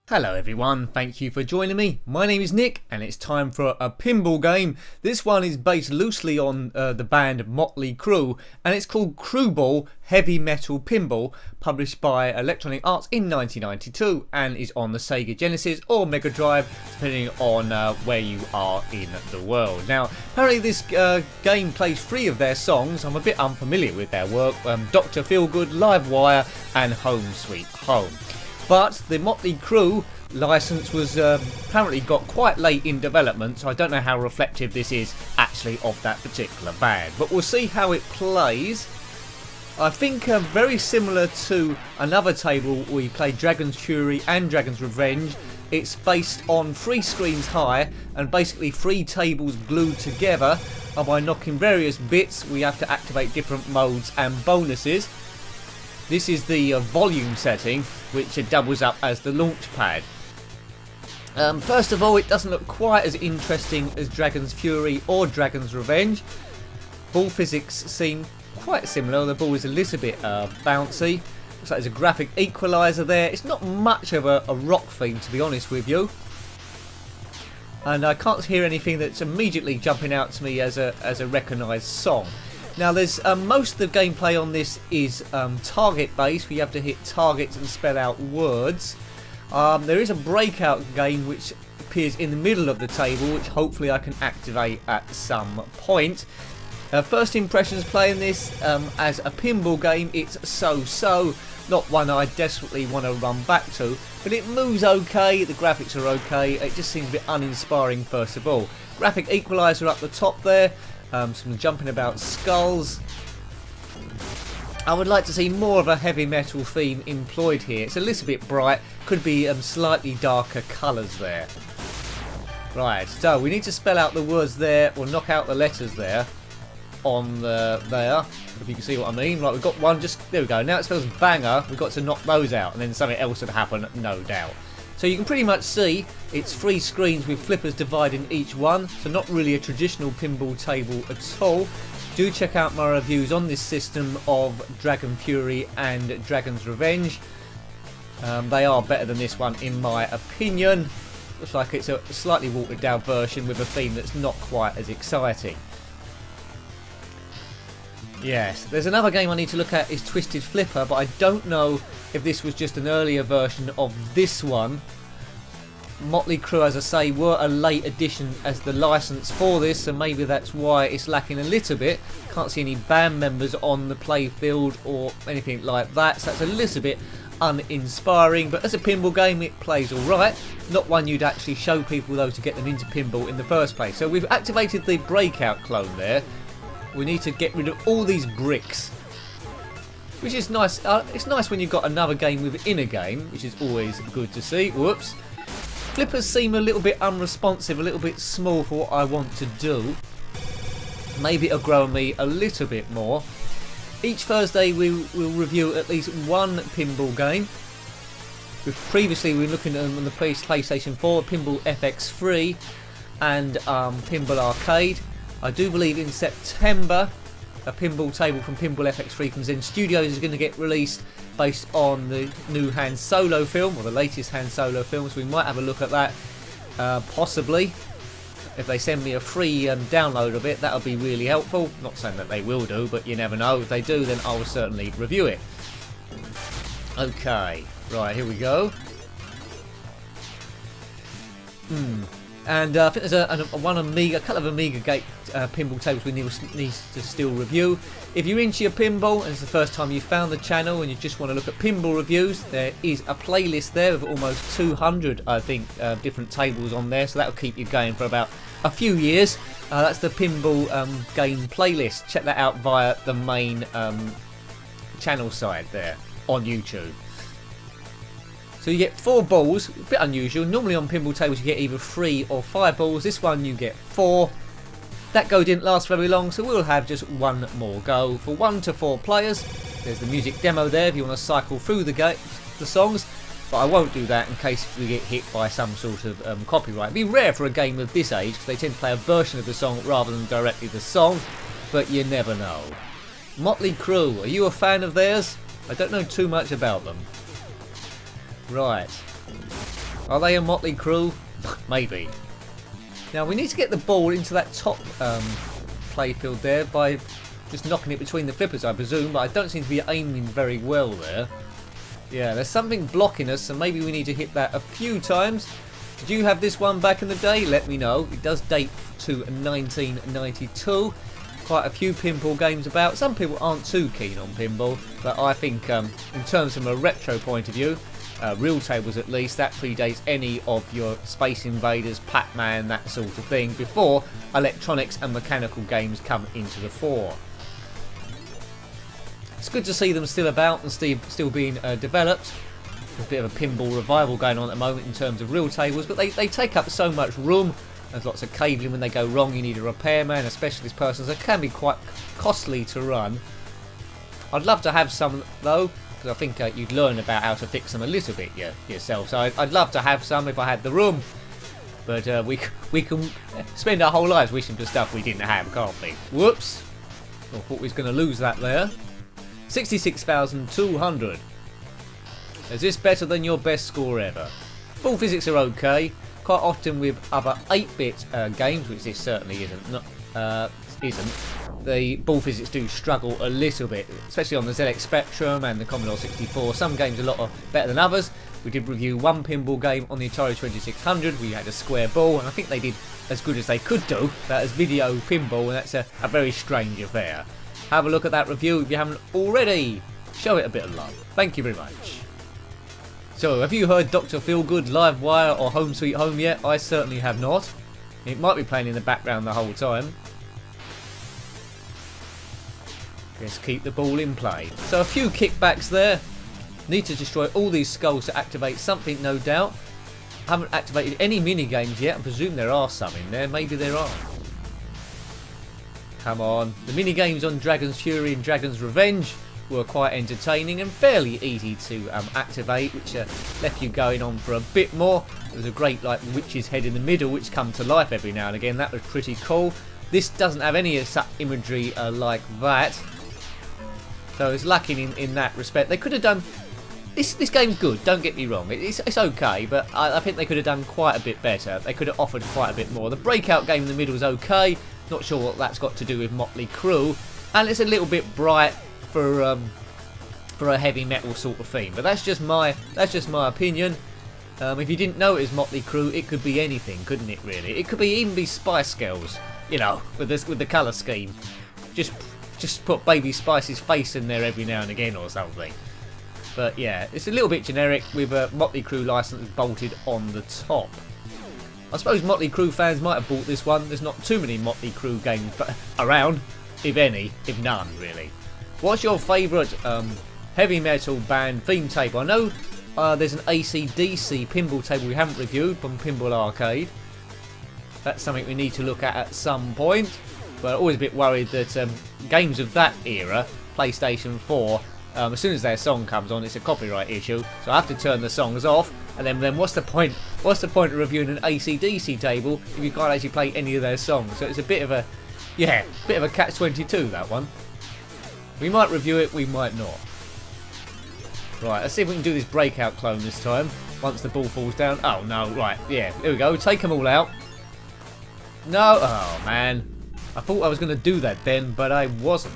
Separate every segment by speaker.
Speaker 1: Hello everyone, thank you for joining me. My name is Nick and it's time for a pinball game. This one is based loosely on the band Motley Crue and it's called Crue Heavy Metal Pinball, published by Electronic Arts in 1992 and is on the SEGA Genesis or Mega Drive depending on where you are in the world. Now apparently this game plays 3 of their songs. I'm a bit unfamiliar with their work, Dr. Feelgood, Livewire and Home Sweet Home. But the Motley Crue license was apparently got quite late in development, so I don't know how reflective this is actually of that particular band. But we'll see how it plays. I think very similar to another table we played, Dragon's Fury and Dragon's Revenge. It's based on 3 screens high and basically 3 tables glued together, and by knocking various bits we have to activate different modes and bonuses. This is the volume setting, which doubles up as the launch pad. First of all, it doesn't look quite as interesting as Dragon's Fury or Dragon's Revenge. Ball physics seem quite similar. The ball is a little bit bouncy. Looks like there's a graphic equalizer there. It's not much of a rock theme, to be honest with you. And I can't hear anything that's immediately jumping out to me as a recognised song. Now there's most of the gameplay on this is target based. You have to hit targets and spell out words. There is a breakout game which appears in the middle of the table, which hopefully I can activate at some point. First impressions playing this as a pinball game, it's so-so, not one I desperately want to run back to, but it moves okay, the graphics are okay, it just seems a bit uninspiring first of all. Graphic equalizer up the top there. Some jumping about skulls. I would like to see more of a heavy metal theme employed here. It's a little bit bright, could be slightly darker colours there. Right, so we need to spell out the words there, or knock out the letters there on there, if you can see what I mean. Right, we've got one, just there we go. Now it spells banger, we've got to knock those out and then something else would happen, no doubt. So you can pretty much see it's 3 screens with flippers dividing each one, so not really a traditional pinball table at all. Do check out my reviews on this system of Dragon Fury and Dragon's Revenge. They are better than this one in my opinion. Looks like it's a slightly watered down version with a theme that's not quite as exciting. Yes, there's another game I need to look at is Twisted Flipper, but I don't know if this was just an earlier version of this one. Motley Crue, as I say, were a late addition as the license for this, so maybe that's why it's lacking a little bit. Can't see any band members on the playfield or anything like that, so that's a little bit uninspiring, but as a pinball game it plays alright. Not one you'd actually show people though to get them into pinball in the first place. So we've activated the Breakout clone there. We need to get rid of all these bricks, which is nice. It's nice when you've got another game within a game, which is always good to see. Whoops. Flippers seem a little bit unresponsive, a little bit small for what I want to do. Maybe it'll grow on me a little bit more. Each Thursday we will review at least one pinball game. Previously we were looking at on the PlayStation 4, Pinball FX3 and Pinball Arcade. I do believe in September a pinball table from Pinball FX3 from Zen Studios is going to get released based on the new Han Solo film, or the latest Han Solo film, so we might have a look at that possibly. If they send me a free download of it, that'll be really helpful. Not saying that they will do, but you never know. If they do, then I will certainly review it. Okay, right, here we go. And I think there's a couple of Amiga Gate pinball tables we need to still review. If you're into your pinball and it's the first time you found the channel and you just want to look at pinball reviews, there is a playlist there of almost 200, I think, different tables on there, so that'll keep you going for about a few years. That's the pinball game playlist. Check that out via the main channel side there on YouTube. So you get 4 balls, a bit unusual. Normally on pinball tables you get either 3 or 5 balls. This one you get 4. That go didn't last very long, so we'll have just one more go for 1 to 4 players. There's the music demo there if you want to cycle through the songs, but I won't do that in case we get hit by some sort of copyright. It'd be rare for a game of this age because they tend to play a version of the song rather than directly the song, but you never know. Motley Crue, are you a fan of theirs? I don't know too much about them. Right. Are they a Motley Crue? Maybe. Now we need to get the ball into that top playfield there by just knocking it between the flippers, I presume, but I don't seem to be aiming very well there. Yeah, there's something blocking us, so maybe we need to hit that a few times. Did you have this one back in the day? Let me know. It does date to 1992. Quite a few pinball games about. Some people aren't too keen on pinball, but I think in terms from a retro point of view, real tables at least, that predates any of your Space Invaders, Pac-Man, that sort of thing, before electronics and mechanical games come into the fore. It's good to see them still about and still being developed. There's a bit of a pinball revival going on at the moment in terms of real tables, but they take up so much room. There's lots of cabling. When they go wrong, you need a repairman, a specialist person, so it can be quite costly to run. I'd love to have some though, because I think you'd learn about how to fix them a little bit yourself. So I'd love to have some if I had the room, but we can spend our whole lives wishing for stuff we didn't have, can't we? Whoops! I thought we was going to lose that there. 66,200. Is this better than your best score ever? Ball physics are okay. Quite often with other 8-bit games, which this certainly isn't, the ball physics do struggle a little bit, especially on the ZX Spectrum and the Commodore 64. Some games are a lot better than others. We did review one pinball game on the Atari 2600. We had a square ball, and I think they did as good as they could do. That is video pinball, and that's a very strange affair. Have a look at that review if you haven't already. Show it a bit of love. Thank you very much. So, have you heard Dr. Feelgood, Live Wire or Home Sweet Home yet? I certainly have not. It might be playing in the background the whole time. Just keep the ball in play. So a few kickbacks there. Need to destroy all these skulls to activate something, no doubt. Haven't activated any mini games yet. I presume there are some in there. Maybe there are. Come on. The mini games on Dragon's Fury and Dragon's Revenge were quite entertaining and fairly easy to activate, which left you going on for a bit more. There was a great witch's head in the middle which come to life every now and again. That was pretty cool. This doesn't have any such imagery like that, so it's lacking in that respect. They could have done this game's good, don't get me wrong, it's okay, but I think they could have done quite a bit better. They could have offered quite a bit more. The Breakout game in the middle is okay. Not sure what that's got to do with Motley Crue, and it's a little bit bright for a heavy metal sort of theme, but that's just my opinion. If you didn't know it was Motley Crue, it could be anything, couldn't it? Really, it could even be Spice Girls, you know, with the colour scheme. Just put Baby Spice's face in there every now and again or something. But yeah, it's a little bit generic with a Motley Crue license bolted on the top. I suppose Motley Crue fans might have bought this one. There's not too many Motley Crue games around, if any, if none really. What's your favourite heavy metal band theme table? I know there's an AC/DC pinball table we haven't reviewed from Pinball Arcade. That's something we need to look at some point. But always a bit worried that games of that era, PlayStation 4, as soon as their song comes on, it's a copyright issue. So I have to turn the songs off. And then what's the point? What's the point of reviewing an AC/DC table if you can't actually play any of their songs? So it's a bit of a catch-22, that one. We might review it, we might not. Right, let's see if we can do this Breakout clone this time. Once the ball falls down. Oh no, right, yeah, there we go. Take them all out. No, oh man. I thought I was going to do that then, but I wasn't.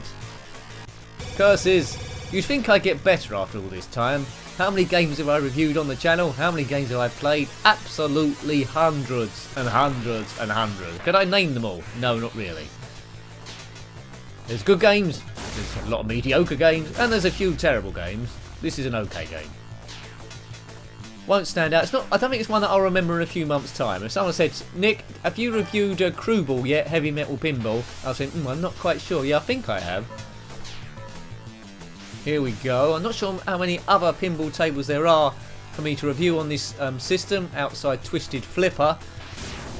Speaker 1: Curses. You'd think I'd get better after all this time. How many games have I reviewed on the channel? How many games have I played? Absolutely hundreds and hundreds and hundreds. Could I name them all? No, not really. There's good games, there's a lot of mediocre games, and there's a few terrible games. This is an okay game. Won't stand out. It's not. I don't think it's one that I'll remember in a few months' time. If someone said, Nick, have you reviewed Crue Ball yet? Heavy metal pinball? I'll say, I'm not quite sure. Yeah, I think I have. Here we go. I'm not sure how many other pinball tables there are for me to review on this system outside Twisted Flipper.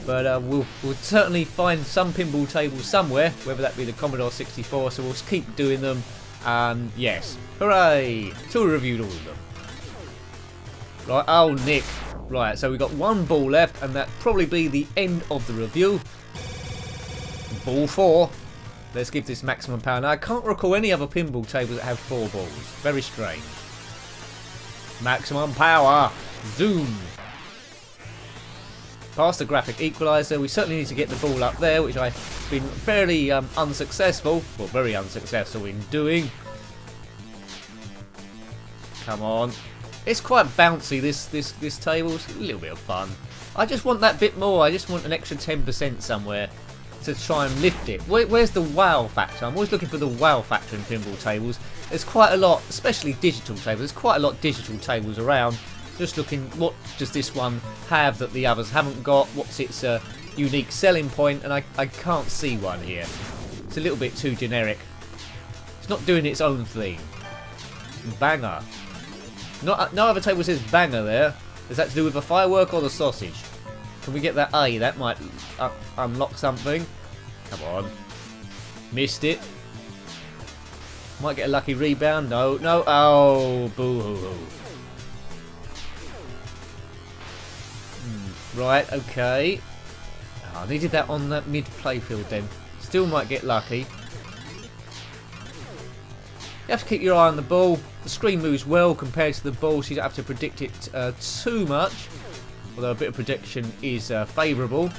Speaker 1: But we'll certainly find some pinball tables somewhere, whether that be the Commodore 64, so we'll keep doing them. Yes. Hooray! Till we reviewed all of them. Right, oh Nick. Right, so we've got one ball left, and that'll probably be the end of the review. Ball 4. Let's give this maximum power. Now, I can't recall any other pinball tables that have 4 balls. Very strange. Maximum power. Zoom. Past the graphic equaliser, we certainly need to get the ball up there, which I've been fairly unsuccessful, well, very unsuccessful in doing. Come on. It's quite bouncy, this table. It's a little bit of fun. I just want that bit more. I just want an extra 10% somewhere to try and lift it. Where's the wow factor? I'm always looking for the wow factor in pinball tables. There's quite a lot, especially digital tables. There's quite a lot of digital tables around. Just looking, what does this one have that the others haven't got? What's its unique selling point? And I can't see one here. It's a little bit too generic. It's not doing its own thing. Banger. No other table says banger there. Is that to do with the firework or the sausage? Can we get that A? That might unlock something. Come on. Missed it. Might get a lucky rebound. No, no. Oh, boo-hoo-hoo. Right, okay. Oh, I needed that on that mid-playfield then. Still might get lucky. You have to keep your eye on the ball. The screen moves well compared to the ball, so you don't have to predict it too much. Although a bit of prediction is favourable.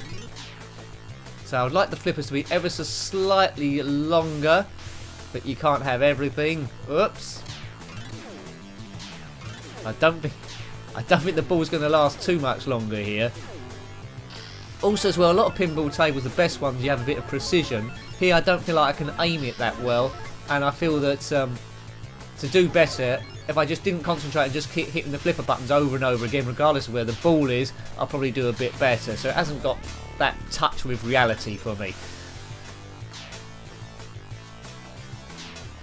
Speaker 1: So I would like the flippers to be ever so slightly longer, but you can't have everything. Oops. I don't think the ball's going to last too much longer here. Also as well, a lot of pinball tables, the best ones, you have a bit of precision. Here I don't feel like I can aim it that well, and I feel that to do better, if I just didn't concentrate and just keep hitting the flipper buttons over and over again, regardless of where the ball is, I'll probably do a bit better. So it hasn't got that touch with reality for me.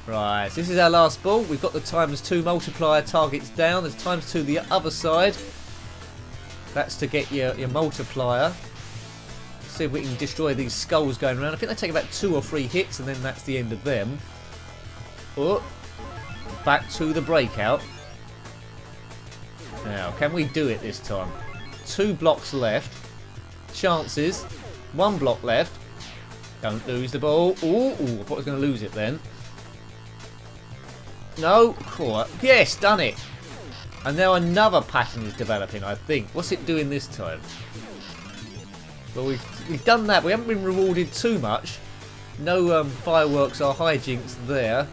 Speaker 1: Right, so this is our last ball. We've got the ×2 multiplier targets down. There's ×2 the other side. That's to get your multiplier. See if we can destroy these skulls going around. I think they take about 2 or 3 hits and then that's the end of them. Oh, back to the breakout. Now, can we do it this time? 2 blocks left. Chances. 1 block left. Don't lose the ball. Ooh, I thought I was going to lose it then. No, caught. Yes, done it. And now another pattern is developing, I think. What's it doing this time? Well, we've done that. We haven't been rewarded too much. No fireworks or hijinks there.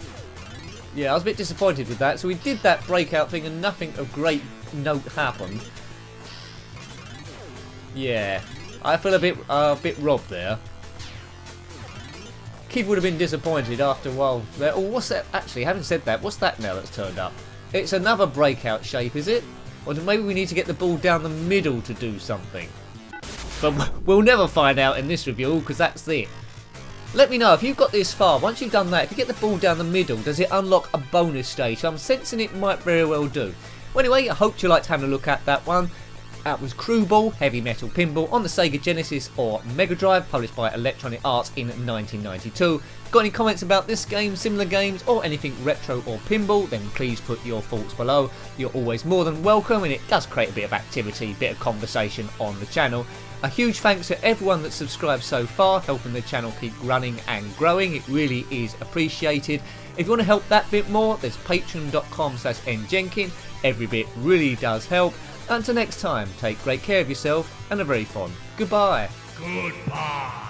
Speaker 1: Yeah, I was a bit disappointed with that. So we did that breakout thing and nothing of great note happened. Yeah, I feel a bit robbed there. Kid would have been disappointed after a while there. Oh, what's that? Actually, having said that, what's that now that's turned up? It's another breakout shape, is it? Or maybe we need to get the ball down the middle to do something. But we'll never find out in this review, because that's it. Let me know if you've got this far. Once you've done that, if you get the ball down the middle, does it unlock a bonus stage? I'm sensing it might very well do. Well, anyway, I hope you liked having a look at that one. That was Crue Heavy Metal Pinball on the Sega Genesis or Mega Drive, published by Electronic Arts in 1992. Got any comments about this game, similar games, or anything retro or pinball, then please put your thoughts below. You're always more than welcome, and it does create a bit of activity, bit of conversation on the channel. A huge thanks to everyone that's subscribed so far, helping the channel keep running and growing. It really is appreciated. If you want to help that bit more, there's patreon.com/njenkin. Every bit really does help. Until next time, take great care of yourself and a very fond goodbye.
Speaker 2: Goodbye.